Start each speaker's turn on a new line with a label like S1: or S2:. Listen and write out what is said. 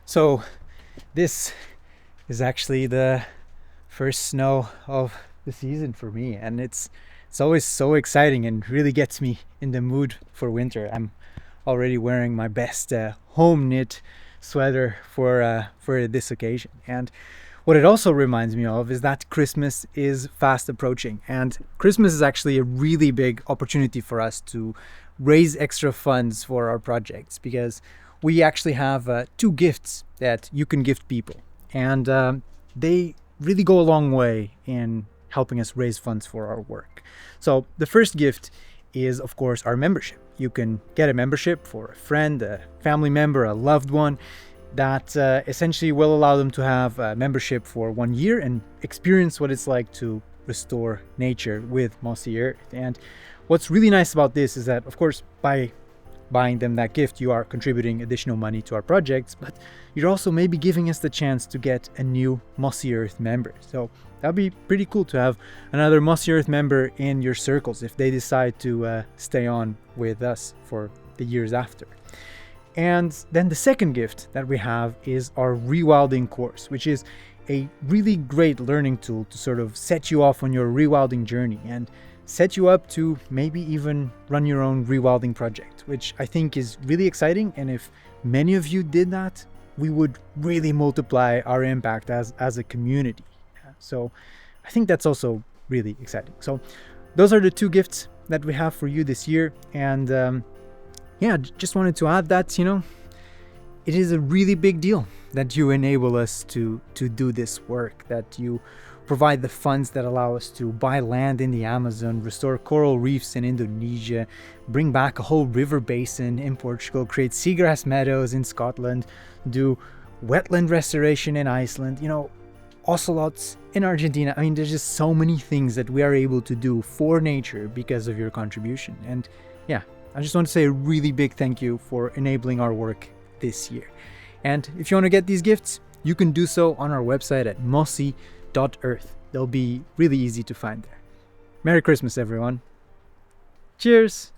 S1: So this is actually the first snow of the season for me, and it's always so exciting and really gets me in the mood for winter. I'm already wearing my best home knit sweater for this occasion. And what it also reminds me of is that Christmas is fast approaching, and Christmas is actually a really big opportunity for us to raise extra funds for our projects, because we actually have two gifts that you can gift people, and they really go a long way in helping us raise funds for our work. So the first gift is, of course, our membership. You can get a membership for a friend, a family member, a loved one, that essentially will allow them to have a membership for 1 year and experience what it's like to restore nature with Mossy Earth. And what's really nice about this is that, of course, by buying them that gift, you are contributing additional money to our projects, but you're also maybe giving us the chance to get a new Mossy Earth member. So that'd be pretty cool to have another Mossy Earth member in your circles if they decide to stay on with us for the years after. And then the second gift that we have is our Rewilding course, which is a really great learning tool to sort of set you off on your rewilding journey and set you up to maybe even run your own rewilding project, which I think is really exciting. And if many of you did that, we would really multiply our impact as a community. So I think that's also really exciting. So those are the two gifts that we have for you this year. And just wanted to add that, it is a really big deal that you enable us to do this work, that you provide the funds that allow us to buy land in the Amazon, restore coral reefs in Indonesia, bring back a whole river basin in Portugal, create seagrass meadows in Scotland, do wetland restoration in Iceland, ocelots in Argentina. I mean, there's just so many things that we are able to do for nature because of your contribution. And I just want to say a really big thank you for enabling our work this year. And if you want to get these gifts, you can do so on our website at mossy.earth. They'll be really easy to find there. Merry Christmas, everyone. Cheers!